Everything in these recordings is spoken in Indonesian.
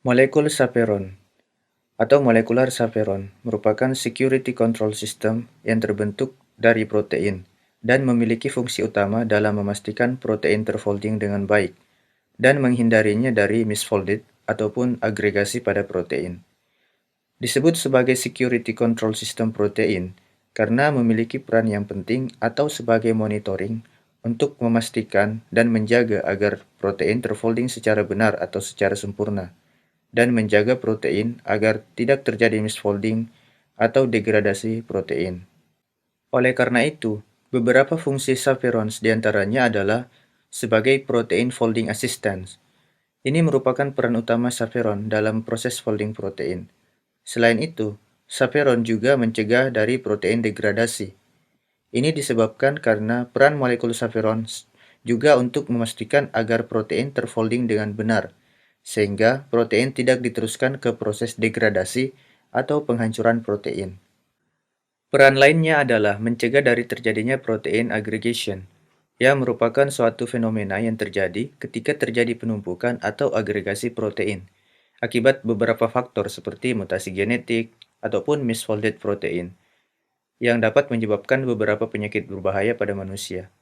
Molekul chaperone atau molekular chaperone merupakan security control system yang terbentuk dari protein dan memiliki fungsi utama dalam memastikan protein terfolding dengan baik dan menghindarinya dari misfolded ataupun agregasi pada protein. Disebut sebagai security control system protein karena memiliki peran yang penting atau sebagai monitoring untuk memastikan dan menjaga agar protein terfolding secara benar atau secara sempurna dan menjaga protein agar tidak terjadi misfolding atau degradasi protein. Oleh karena itu, beberapa fungsi chaperones diantaranya adalah sebagai protein folding assistance. Ini merupakan peran utama chaperone dalam proses folding protein. Selain itu, chaperone juga mencegah dari protein degradasi. Ini disebabkan karena peran molekul chaperones juga untuk memastikan agar protein terfolding dengan benar, sehingga protein tidak diteruskan ke proses degradasi atau penghancuran protein. Peran lainnya adalah mencegah dari terjadinya protein aggregation, yang merupakan suatu fenomena yang terjadi ketika terjadi penumpukan atau agregasi protein akibat beberapa faktor seperti mutasi genetik ataupun misfolded protein yang dapat menyebabkan beberapa penyakit berbahaya pada manusia.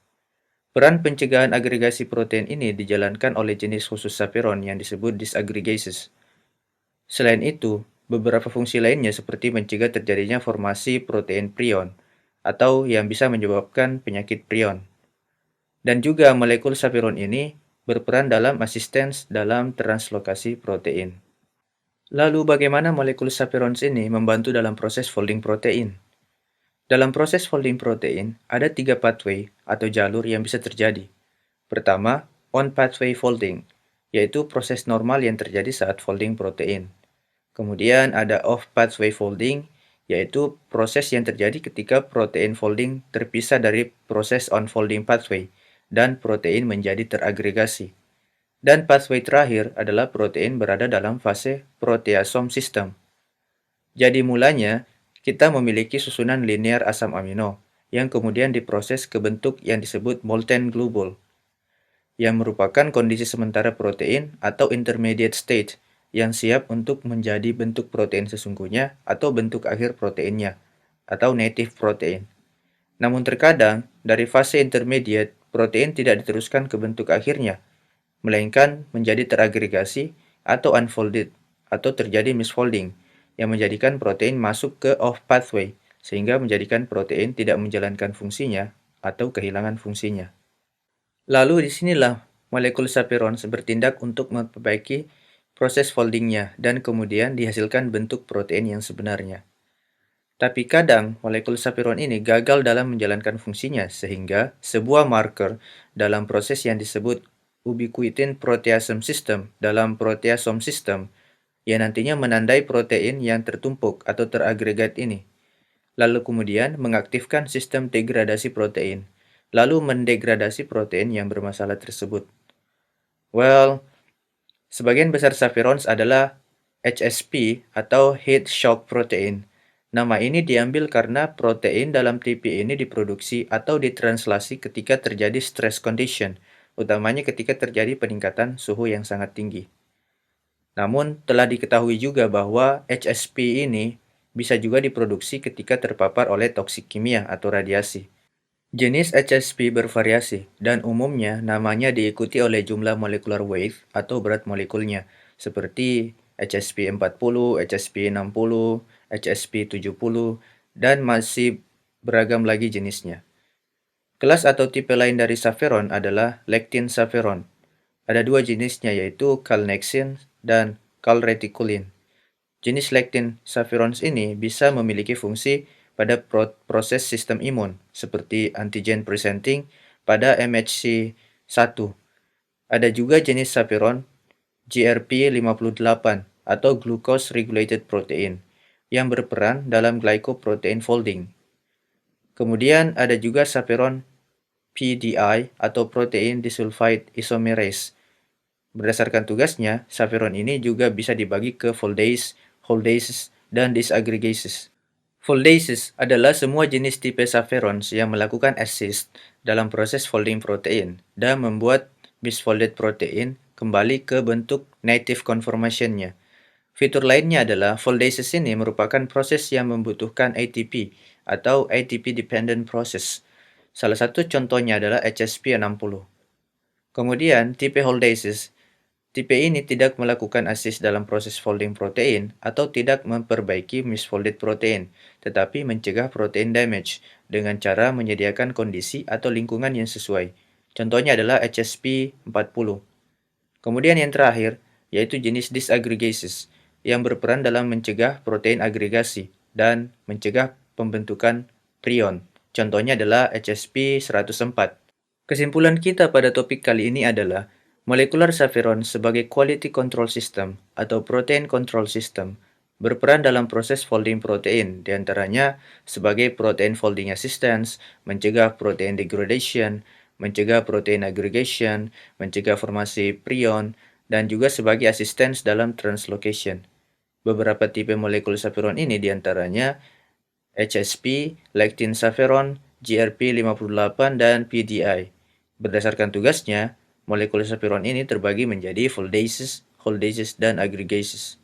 Peran pencegahan agregasi protein ini dijalankan oleh jenis khusus chaperone yang disebut disaggregases. Selain itu, beberapa fungsi lainnya seperti mencegah terjadinya formasi protein prion atau yang bisa menyebabkan penyakit prion. Dan juga molekul chaperone ini berperan dalam asistens dalam translokasi protein. Lalu bagaimana molekul chaperones ini membantu dalam proses folding protein? Dalam proses folding protein, ada 3 pathway atau jalur yang bisa terjadi. Pertama, on-pathway folding, yaitu proses normal yang terjadi saat folding protein. Kemudian ada off-pathway folding, yaitu proses yang terjadi ketika protein folding terpisah dari proses on-folding pathway, dan protein menjadi teragregasi. Dan pathway terakhir adalah protein berada dalam fase proteasome system. Jadi mulanya, kita memiliki susunan linear asam amino, yang kemudian diproses ke bentuk yang disebut molten globule, yang merupakan kondisi sementara protein atau intermediate state, yang siap untuk menjadi bentuk protein sesungguhnya atau bentuk akhir proteinnya, atau native protein. Namun terkadang, dari fase intermediate, protein tidak diteruskan ke bentuk akhirnya, melainkan menjadi teragregasi atau unfolded, atau terjadi misfolding, yang menjadikan protein masuk ke off-pathway, sehingga menjadikan protein tidak menjalankan fungsinya atau kehilangan fungsinya. Lalu disinilah molekul chaperones bertindak untuk memperbaiki proses foldingnya dan kemudian dihasilkan bentuk protein yang sebenarnya. Tapi kadang molekul chaperone ini gagal dalam menjalankan fungsinya sehingga sebuah marker dalam proses yang disebut ubiquitin proteasome system dalam proteasome system yang nantinya menandai protein yang tertumpuk atau teragregat ini. Lalu kemudian mengaktifkan sistem degradasi protein, lalu mendegradasi protein yang bermasalah tersebut. Well, sebagian besar chaperones adalah HSP atau heat shock protein. Nama ini diambil karena protein dalam TP ini diproduksi atau ditranslasi ketika terjadi stress condition, utamanya ketika terjadi peningkatan suhu yang sangat tinggi. Namun, telah diketahui juga bahwa HSP ini bisa juga diproduksi ketika terpapar oleh toksik kimia atau radiasi. Jenis HSP bervariasi, dan umumnya namanya diikuti oleh jumlah molecular weight atau berat molekulnya, seperti HSP 40, HSP 60, HSP 70, dan masih beragam lagi jenisnya. Kelas atau tipe lain dari chaperone adalah lectin chaperone. Ada dua jenisnya yaitu calnexin dan calreticulin. Jenis lectin chaperones ini bisa memiliki fungsi pada proses sistem imun, seperti antigen presenting pada MHC1. Ada juga jenis chaperone GRP58 atau glucose regulated protein yang berperan dalam glycoprotein folding. Kemudian ada juga chaperone PDI atau protein disulfide isomerase. Berdasarkan tugasnya, chaperone ini juga bisa dibagi ke foldase, holdases, dan disaggregases. Foldases adalah semua jenis tipe chaperones yang melakukan assist dalam proses folding protein dan membuat misfolded protein kembali ke bentuk native conformation-nya. Fitur lainnya adalah foldases ini merupakan proses yang membutuhkan ATP atau ATP Dependent Process. Salah satu contohnya adalah HSP60. Kemudian, tipe foldases. Tipe ini tidak melakukan assist dalam proses folding protein atau tidak memperbaiki misfolded protein, tetapi mencegah protein damage dengan cara menyediakan kondisi atau lingkungan yang sesuai. Contohnya adalah HSP40. Kemudian yang terakhir, yaitu jenis disaggregases, yang berperan dalam mencegah protein agregasi dan mencegah pembentukan prion. Contohnya adalah HSP104. Kesimpulan kita pada topik kali ini adalah molekular chaperone sebagai quality control system atau protein control system berperan dalam proses folding protein, diantaranya sebagai protein folding assistance, mencegah protein degradation, mencegah protein aggregation, mencegah formasi prion, dan juga sebagai assistance dalam translocation. Beberapa tipe molekul chaperone ini diantaranya HSP, lectin chaperone, GRP58, dan PDI. Berdasarkan tugasnya, molekul chaperone ini terbagi menjadi foldases, holdases, dan aggregases.